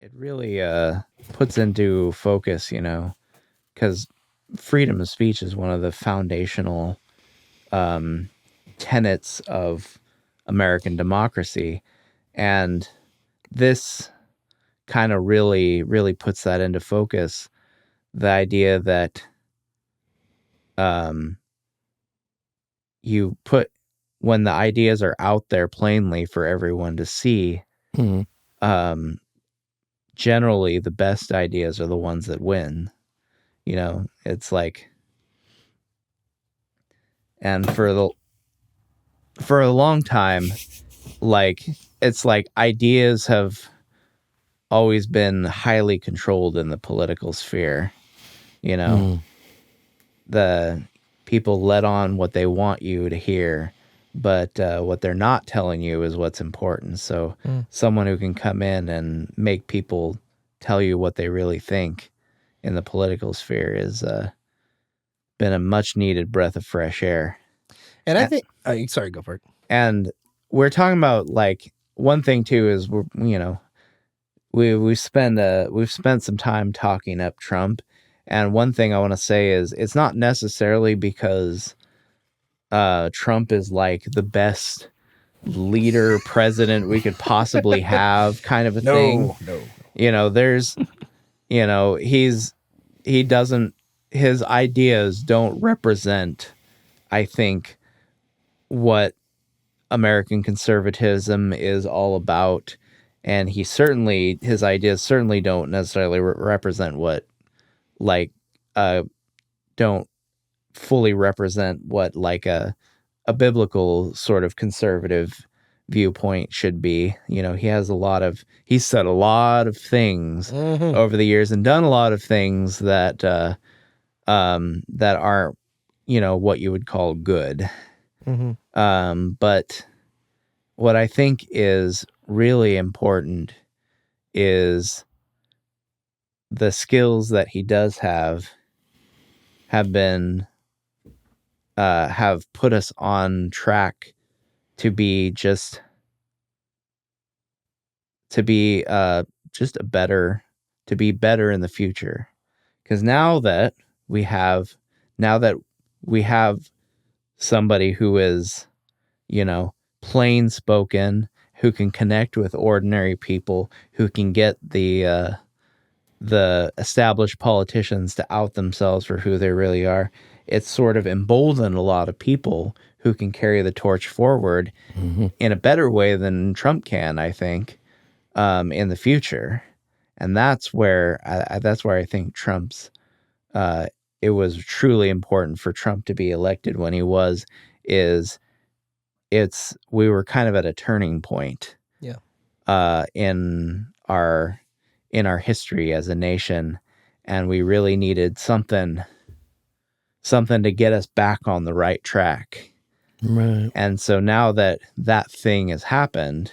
it really puts into focus, because freedom of speech is one of the foundational um, tenets of American democracy. And this kind of really puts that into focus. The idea that um, you put, when the ideas are out there plainly for everyone to see, um, generally the best ideas are the ones that win. It's like, and for a long time, like, it's like ideas have always been highly controlled in the political sphere. The people let on what they want you to hear, but what they're not telling you is what's important. So someone who can come in and make people tell you what they really think in the political sphere is been a much needed breath of fresh air. And I think, sorry, go for it. And we're talking about, like, one thing too is we've spent some time talking up Trump, and one thing I want to say is it's not necessarily because Trump is like the best leader president we could possibly have, kind of a thing. No. There's his ideas don't represent, I think, what American conservatism is all about, and his ideas certainly don't necessarily represent what, like, don't fully represent what, like, a biblical sort of conservative viewpoint should be. He's said a lot of things over the years and done a lot of things that that aren't, what you would call good. But what I think is really important is the skills that he does have put us on track to be just better in the future. Because now that we have somebody who is, plain spoken, who can connect with ordinary people, who can get the established politicians to out themselves for who they really are, it's sort of emboldened a lot of people who can carry the torch forward in a better way than Trump can, I think, in the future. And that's where I think it was truly important for Trump to be elected when he was. We were kind of at a turning point, in our history as a nation, and we really needed something to get us back on the right track. Right. And so now that thing has happened,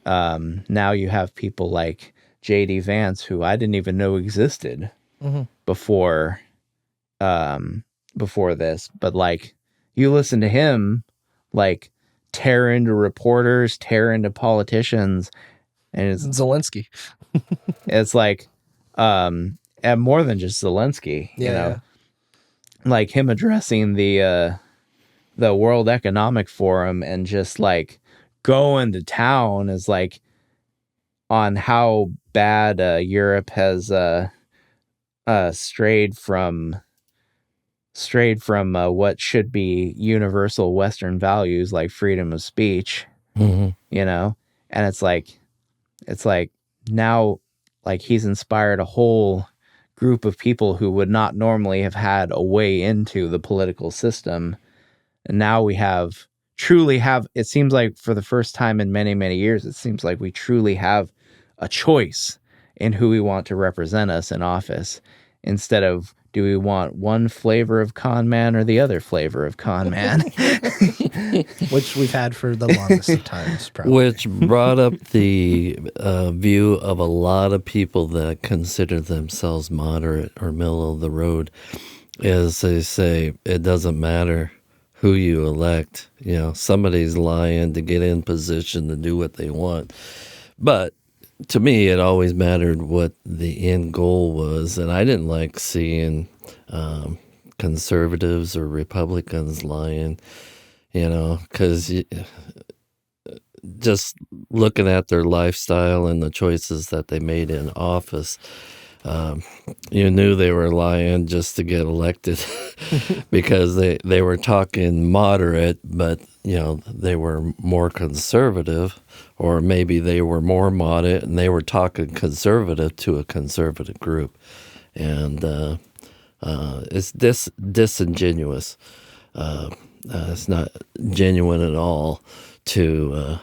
now you have people like J.D. Vance, who I didn't even know existed before this. But, like, you listen to him, like, tear into reporters, tear into politicians, and it's Zelensky. It's like, and more than just Zelensky, like him addressing the World Economic Forum and just, like, going to town is, like, on how bad Europe has strayed from what should be universal Western values like freedom of speech, and it's like now, like, he's inspired a whole group of people who would not normally have had a way into the political system. And now we truly have, it seems like for the first time in many, many years, it seems like we truly have a choice in who we want to represent us in office, instead of, do we want one flavor of con man or the other flavor of con man? Which we've had for the longest of times, probably. Which brought up the view of a lot of people that consider themselves moderate or middle of the road, is they say it doesn't matter who you elect. Somebody's lying to get in position to do what they want. But to me, it always mattered what the end goal was, and I didn't like seeing conservatives or Republicans lying, because just looking at their lifestyle and the choices that they made in office, you knew they were lying just to get elected because they were talking moderate, but they were more conservative, or maybe they were more moderate and they were talking conservative to a conservative group, and it's disingenuous. It's not genuine at all to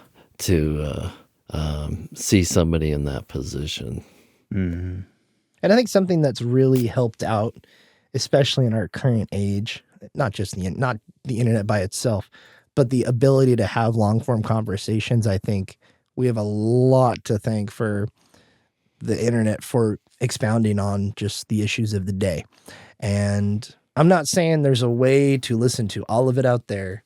see somebody in that position. And I think something that's really helped out, especially in our current age, not the internet by itself, but the ability to have long form conversations. I think we have a lot to thank for the internet for expounding on just the issues of the day. And I'm not saying there's a way to listen to all of it out there,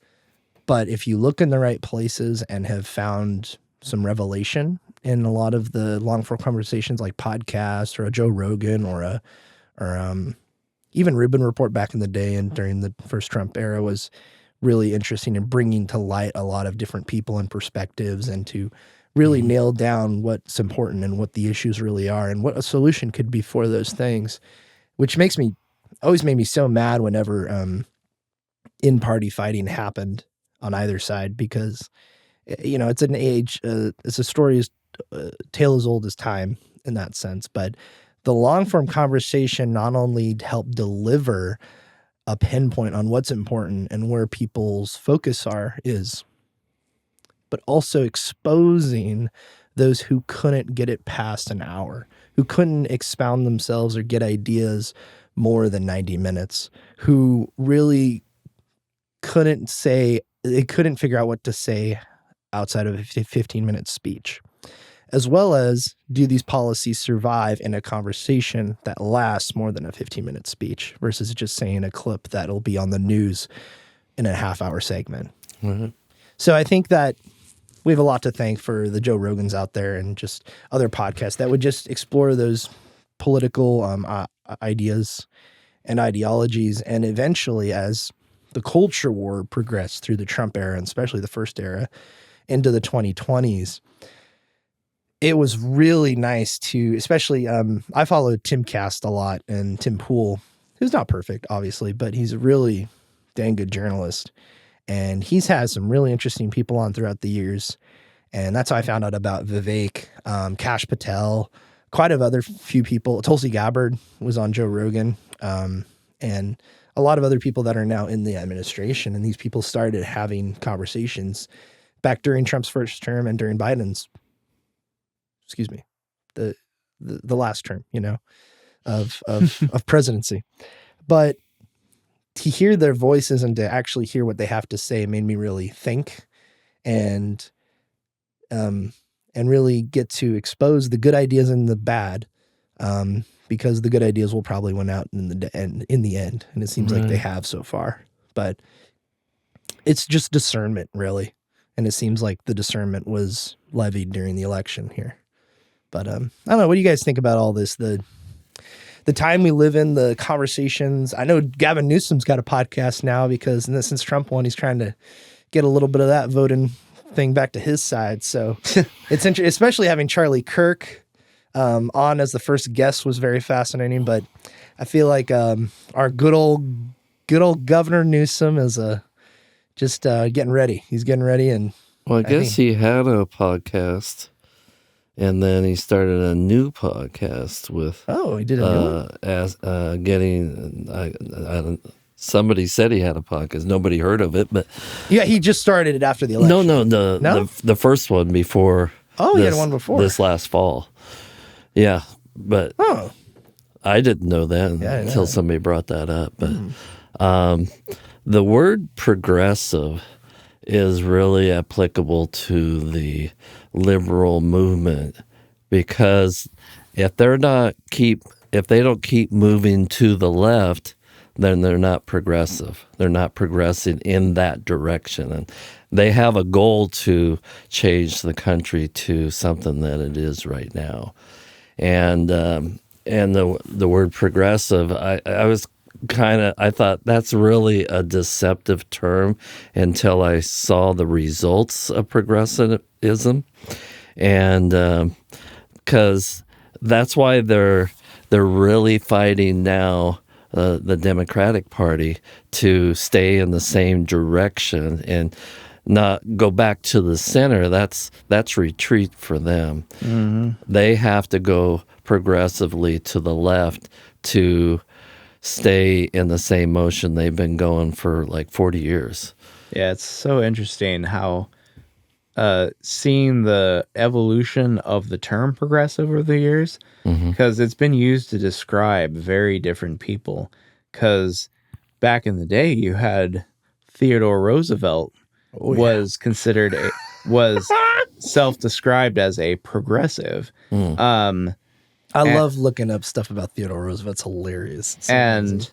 but if you look in the right places and have found some revelation in a lot of the long form conversations like podcasts or a Joe Rogan or even Rubin Report back in the day and during the first Trump era was really interesting in bringing to light a lot of different people and perspectives, and to really nail down what's important and what the issues really are and what a solution could be for those things, which always made me so mad whenever in-party fighting happened on either side, because it's an age, it's a story, tale as old as time in that sense. But the long-form conversation not only helped deliver a pinpoint on what's important and where people's focus is, but also exposing those who couldn't get it past an hour, who couldn't expound themselves or get ideas more than 90 minutes, who really couldn't figure out what to say outside of a 15-minute speech, as well as do these policies survive in a conversation that lasts more than a 15-minute speech versus just saying a clip that'll be on the news in a half-hour segment. Mm-hmm. So I think that we have a lot to thank for the Joe Rogans out there and just other podcasts that would just explore those political ideas and ideologies. And eventually, as the culture war progressed through the Trump era, and especially the first era, into the 2020s, it was really nice to, especially, I followed Tim Cast a lot, and Tim Pool, who's not perfect, obviously, but he's a really dang good journalist. And he's had some really interesting people on throughout the years. And that's how I found out about Vivek, Kash Patel, quite a other few people. Tulsi Gabbard was on Joe Rogan, and a lot of other people that are now in the administration. And these people started having conversations back during Trump's first term and during Biden's, the last term, of presidency. But to hear their voices and to actually hear what they have to say made me really think and really get to expose the good ideas and the bad, because the good ideas will probably win out in the end, and it seems like they have so far. But it's just discernment, really, and it seems like the discernment was levied during the election here. But I don't know. What do you guys think about all this? The time we live in, the conversations. I know Gavin Newsom's got a podcast now because since Trump won, he's trying to get a little bit of that voting thing back to his side. So it's interesting, especially having Charlie Kirk on as the first guest was very fascinating. But I feel like our good old Governor Newsom is just getting ready. He's getting ready, and well, I guess he had a podcast. And then he started a new podcast with. Oh, he did a new one? Somebody said he had a podcast. Nobody heard of it, but yeah, he just started it after the election. No, the first one before. Oh, he had one before this last fall. Yeah, but I didn't know that until somebody brought that up. But the word progressive is really applicable to the liberal movement, because if they don't keep moving to the left, then they're not progressive. They're not progressing in that direction. And they have a goal to change the country to something that it is right now. And the word progressive, I was I thought that's really a deceptive term until I saw the results of progressivism. And because that's why they're really fighting now, the Democratic Party, to stay in the same direction and not go back to the center. That's retreat for them. Mm-hmm. They have to go progressively to the left to stay in the same motion they've been going for like 40 years. Yeah, it's so interesting how seeing the evolution of the term progressive over the years, because it's been used to describe very different people. Because back in the day, you had Theodore Roosevelt was was self-described as a progressive. I love looking up stuff about Theodore Roosevelt. It's hilarious. It's so And amazing.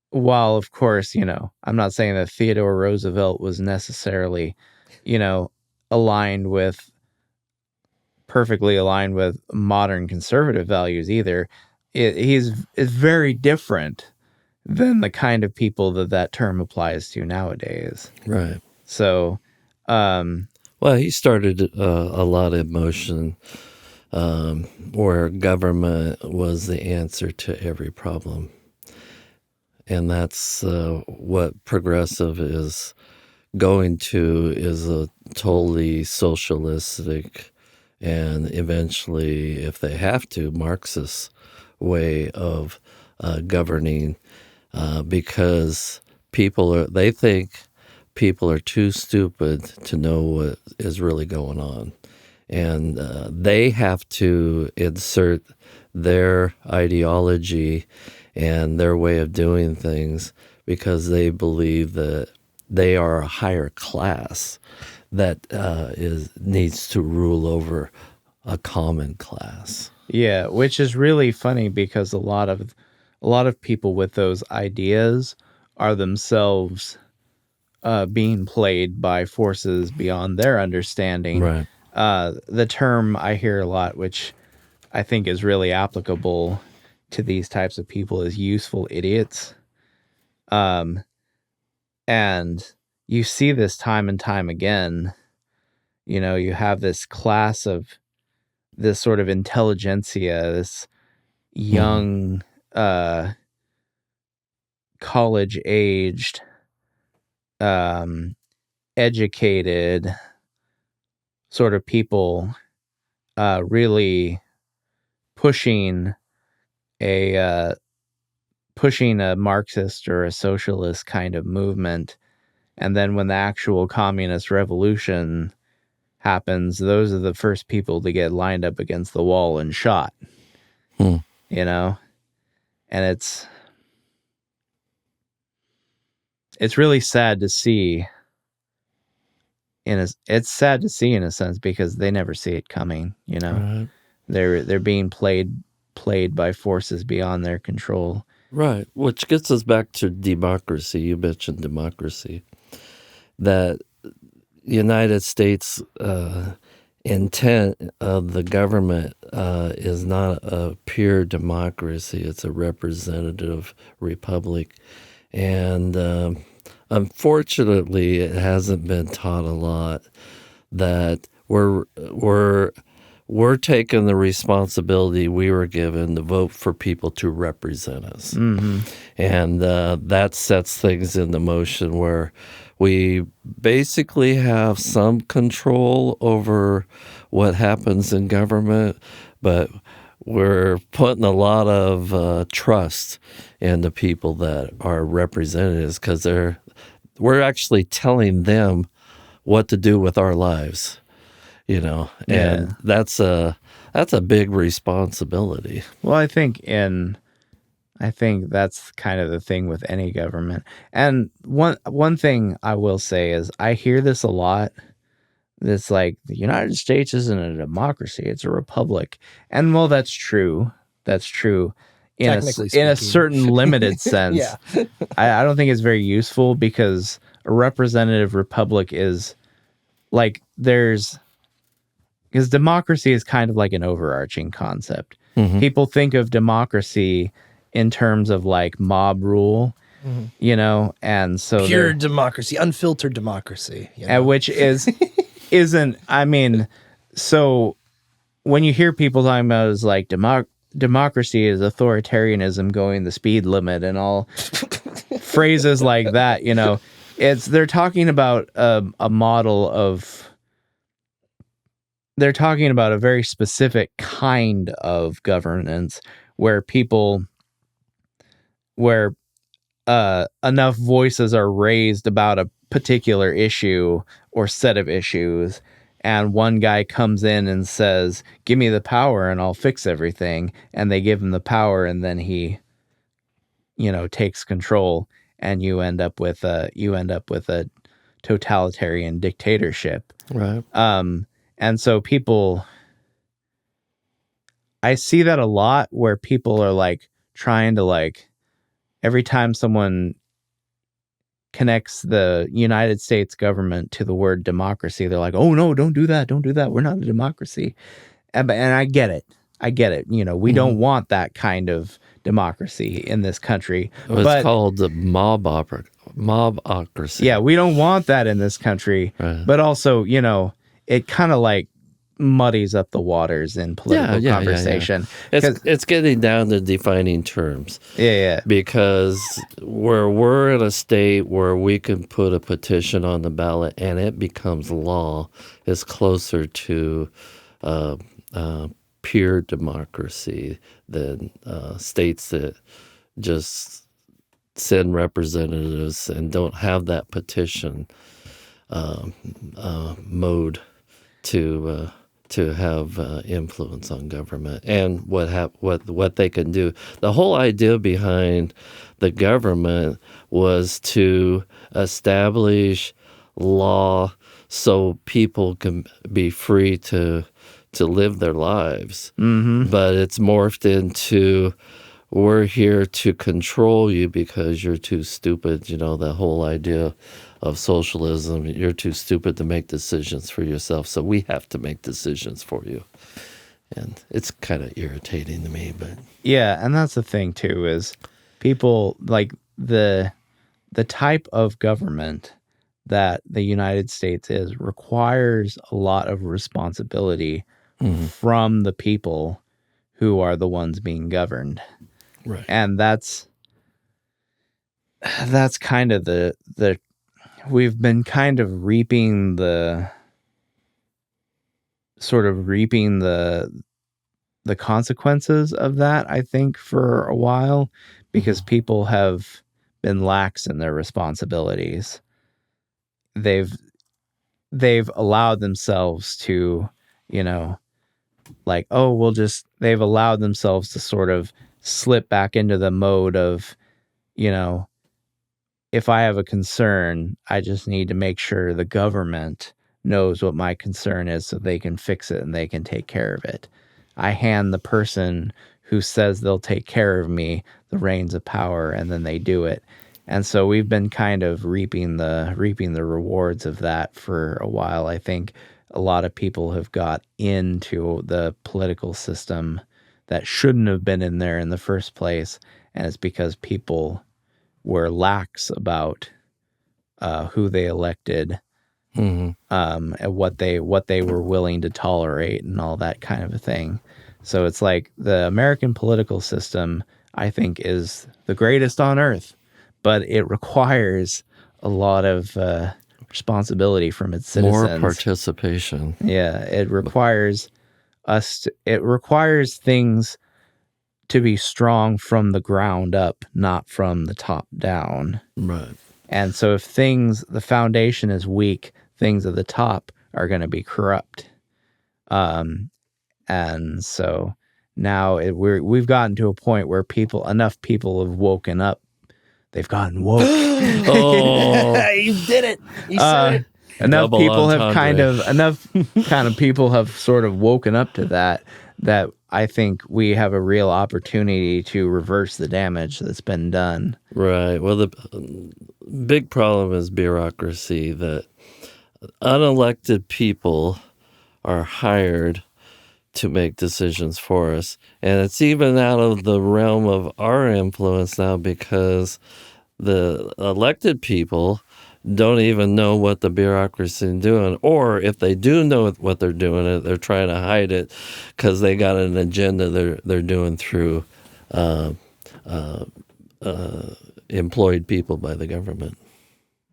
while, of course, I'm not saying that Theodore Roosevelt was necessarily, perfectly aligned with modern conservative values either. Is very different than the kind of people that term applies to nowadays. Right. So, well, he started a lot of motion where government was the answer to every problem. And that's what progressive is going to, is a totally socialistic and eventually, if they have to, Marxist way of governing, because they think people are too stupid to know what is really going on. And they have to insert their ideology and their way of doing things because they believe that they are a higher class that needs to rule over a common class. yeah, which is really funny because a lot of people with those ideas are themselves being played by forces beyond their understanding. Right. The term I hear a lot, which I think is really applicable to these types of people, is useful idiots. And you see this time and time again. You have this class of this sort of intelligentsia, this young, college-aged, educated sort of people, really pushing a Marxist or a socialist kind of movement. And then when the actual communist revolution happens, those are the first people to get lined up against the wall and shot. And it's really sad to see. It's sad to see in a sense because they never see it coming. Right. They're being played by forces beyond their control. Right, which gets us back to democracy. You mentioned democracy. That United States intent of the government is not a pure democracy. It's a representative republic. And unfortunately, it hasn't been taught a lot that we're taking the responsibility we were given to vote for people to represent us. And that sets things into motion where we basically have some control over what happens in government, but we're putting a lot of trust in the people that are representatives because we're actually telling them what to do with our lives. And that's a big responsibility. Well, I think that's kind of the thing with any government. And one thing I will say is I hear this a lot. It's like the United States isn't a democracy; it's a republic. And well, that's true. That's true Technically in a speaking. certain limited sense. Yeah. I don't think it's very useful because a representative republic is like because democracy is kind of like an overarching concept. People think of democracy in terms of like mob rule, and so Pure democracy, unfiltered democracy. which isn't. I mean, so when you hear people talking about it as like democracy is authoritarianism going the speed limit and all phrases like that, they're talking about a model of. They're talking about a very specific kind of governance where enough voices are raised about a particular issue or set of issues, and one guy comes in and says, "Give me the power and I'll fix everything," and they give him the power, and then he, takes control, and you end up with a totalitarian dictatorship. Right. And so I see that a lot where people are like trying to like, every time someone connects the United States government to the word democracy, they're like, "Oh no, don't do that. Don't do that. We're not a democracy." And I get it. We don't want that kind of democracy in this country. It's called the mobocracy. Yeah, we don't want that in this country. Right. But also, it kind of like muddies up the waters in political conversation. It's getting down to defining terms. Yeah. Because where we're in a state where we can put a petition on the ballot and it becomes law is closer to pure democracy than states that just send representatives and don't have that petition mode to have influence on government and what they can do. The whole idea behind the government was to establish law so people can be free to live their lives. But it's morphed into, we're here to control you because you're too stupid. The whole idea of socialism, you're too stupid to make decisions for yourself, so we have to make decisions for you. And it's kind of irritating to me, but yeah, and that's the thing too, is people like the type of government that the United States requires a lot of responsibility from the people who are the ones being governed. Right. And that's kind of the we've been kind of reaping the consequences of that, I think, for a while, because people have been lax in their responsibilities. They've allowed themselves to, they've allowed themselves to sort of slip back into the mode of, if I have a concern, I just need to make sure the government knows what my concern is so they can fix it and they can take care of it. I hand the person who says they'll take care of me the reins of power, and then they do it. And so we've been kind of reaping the rewards of that for a while. I think a lot of people have got into the political system that shouldn't have been in there in the first place, and it's because people were lax about who they elected, and what they were willing to tolerate, and all that kind of a thing. So it's like the American political system, I think, is the greatest on earth, but it requires a lot of responsibility from its citizens. More participation. Yeah, it requires it requires things to be strong from the ground up, not from the top down. Right. And so if the foundation is weak, things at the top are going to be corrupt. And so now we've gotten to a point where enough people have woken up. They've gotten woke. Oh, you did it. You said it. Enough Double people have entendre. enough kind of people have sort of woken up to that that I think we have a real opportunity to reverse the damage that's been done. Right. Well, the big problem is bureaucracy, that unelected people are hired to make decisions for us. And it's even out of the realm of our influence now, because the elected people don't even know what the bureaucracy is doing. Or if they do know what they're doing, they're trying to hide it because they got an agenda they're doing through uh, uh, employed people by the government.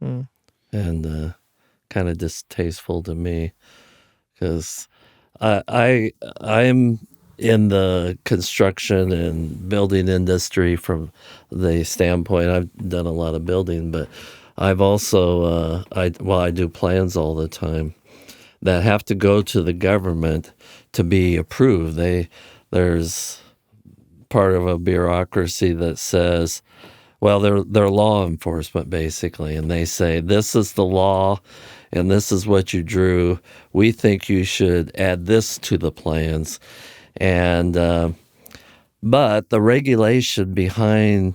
Mm. And kind of distasteful to me, because I'm in the construction and building industry from the standpoint. I've done a lot of building, but I've also I do plans all the time that have to go to the government to be approved. There's part of a bureaucracy that says, well, they're law enforcement basically, and they say this is the law, and this is what you drew. We think you should add this to the plans, and but the regulation behind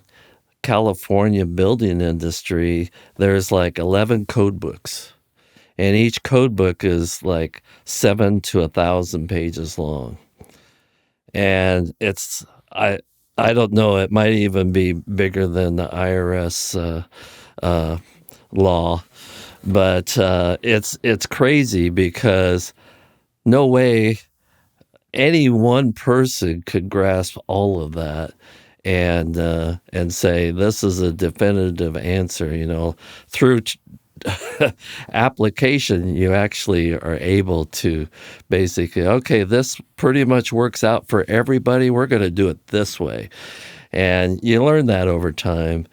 California building industry, there's like 11 code books, and each code book is like 7 to 1,000 pages long, and I don't know. It might even be bigger than the IRS law, but it's crazy, because no way any one person could grasp all of that and say this is a definitive answer. Through application, you actually are able to basically, okay, this pretty much works out for everybody. We're going to do it this way. And you learn that over time.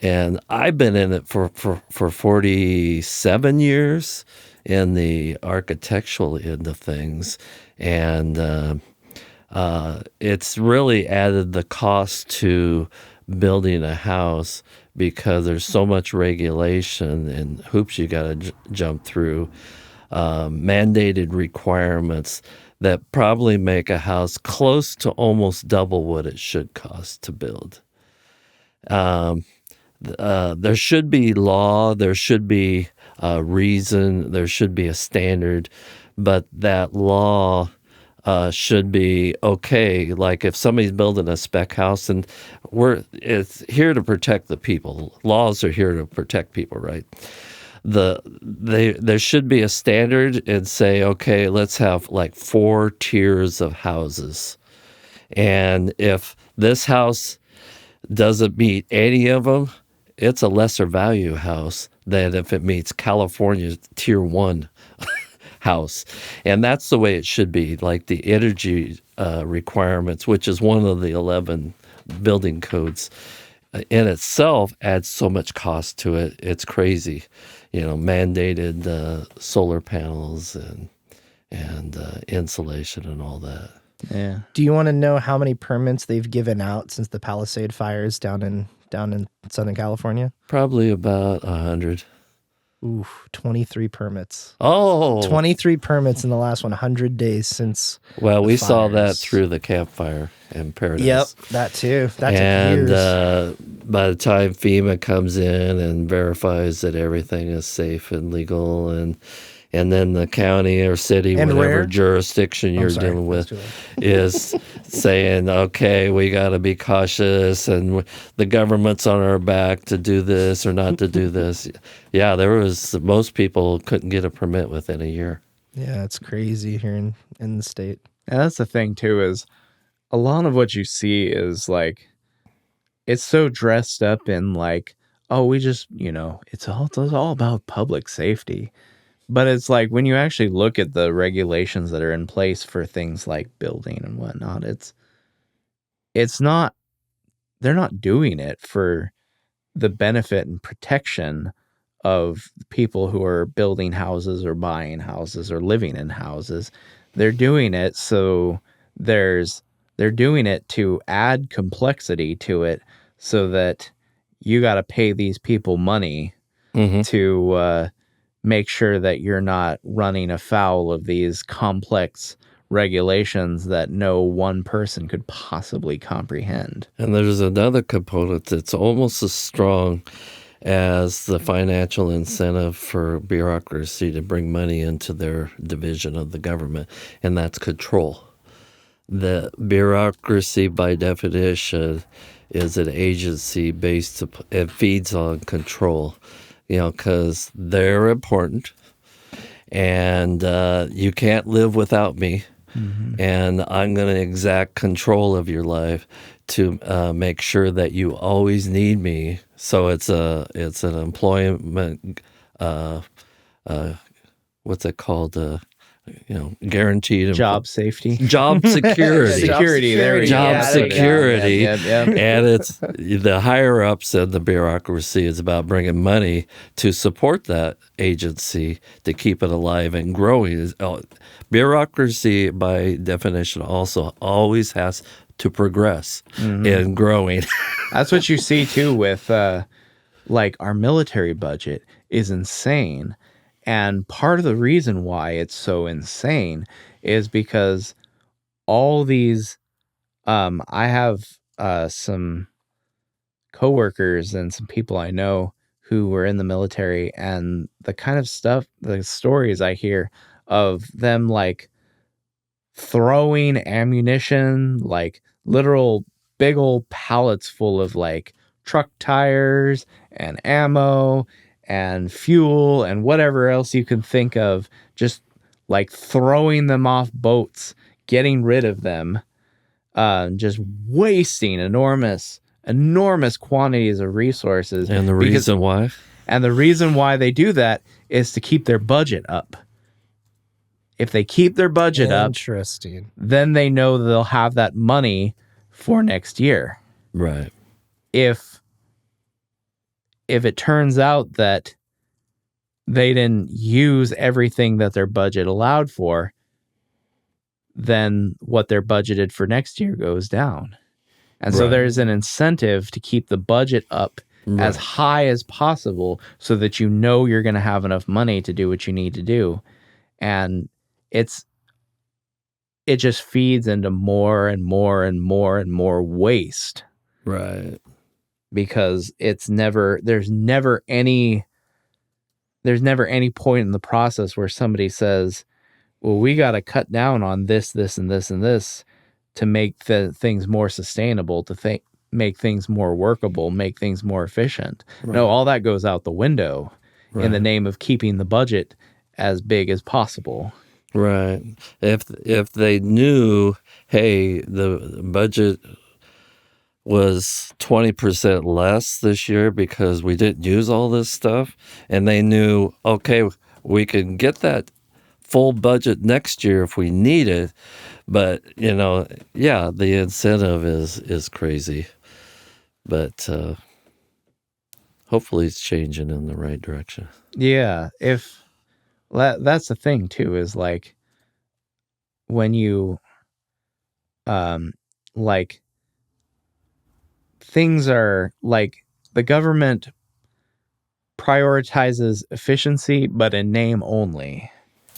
And I've been in it for 47 years in the architectural end of things. And it's really added the cost to building a house, because there's so much regulation and hoops you got to jump through, mandated requirements that probably make a house close to almost double what it should cost to build. There should be law, there should be reason, there should be a standard, but that law should be okay. Like if somebody's building a spec house, and it's here to protect the people. Laws are here to protect people, right? There should be a standard and say, okay, let's have like 4 tiers of houses. And if this house doesn't meet any of them, it's a lesser value house than if it meets California's tier 1 house. And that's the way it should be. Like the energy requirements, which is one of the 11 building codes, in itself adds so much cost to it. It's crazy. Mandated solar panels and insulation and all that. Yeah. Do you want to know how many permits they've given out since the Palisade fires down in Southern California? Probably about 100. Ooh, 23 permits. Oh, 23 permits in the last 100 days since. Well, we saw that fires. through the campfire in Paradise. Yep, that too. That and took years. By the time FEMA comes in and verifies that everything is safe and legal, and then the county or city, And whatever rare? jurisdiction you're sorry, dealing that's with, too late. is saying, okay, we got to be cautious, and the government's on our back to do this or not to do this. Yeah, most people couldn't get a permit within a year. Yeah, it's crazy here in the state. And that's the thing too, is a lot of what you see is like, it's so dressed up in like, oh, we just, it's all about public safety. But it's like when you actually look at the regulations that are in place for things like building and whatnot, it's not, they're not doing it for the benefit and protection of people who are building houses or buying houses or living in houses. They're doing it they're doing it to add complexity to it, so that you got to pay these people money to make sure that you're not running afoul of these complex regulations that no one person could possibly comprehend. And there's another component that's almost as strong as the financial incentive for bureaucracy to bring money into their division of the government, and that's control. The bureaucracy, by definition, is an agency based, it feeds on control, because they're important, and you can't live without me. Mm-hmm. And I'm going to exact control of your life to make sure that you always need me. So it's an employment, what's it called? Guaranteed job safety, job security, job security. Yep. And it's the higher ups and the bureaucracy is about bringing money to support that agency to keep it alive and growing. Bureaucracy, by definition, also always has to progress in growing. That's what you see too with like our military budget is insane. And part of the reason why it's so insane is because all these, I have some coworkers and some people I know who were in the military, and the kind of stuff, the stories I hear of them like throwing ammunition, like literal big old pallets full of like truck tires and ammo and fuel and whatever else you can think of, just like throwing them off boats, getting rid of them, just wasting enormous quantities of resources. And the reason why? And the reason why they do that is to keep their budget up. If they keep their budget up, then they know they'll have that money for next year. Right. If it turns out that they didn't use everything that their budget allowed for, then what they're budgeted for next year goes down. And so there's an incentive to keep the budget up as high as possible so that you know you're going to have enough money to do what you need to do. And it just feeds into more and more and more and more waste. Right. Because there's never any point in the process where somebody says, well, we got to cut down on this, and this, and this to make things more sustainable, to make things more workable, make things more efficient. Right. No, all that goes out the window in the name of keeping the budget as big as possible. Right. If they knew, hey, the budget was 20% less this year because we didn't use all this stuff, and they knew, okay, we can get that full budget next year if we need it, but the incentive is crazy, but hopefully it's changing in the right direction. Yeah, that's the thing too, is like when you like things are like the government prioritizes efficiency, but in name only.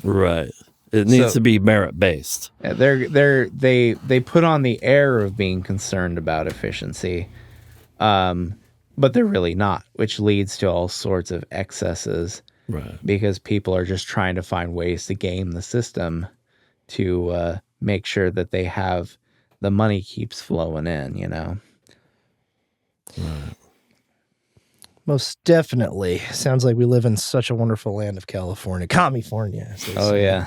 Right. It needs to be merit based. They put on the air of being concerned about efficiency, but they're really not, which leads to all sorts of excesses. Right. Because people are just trying to find ways to game the system to make sure that they have the money keeps flowing in, Right. Most definitely. Sounds like we live in such a wonderful land of California. California. Oh, yeah.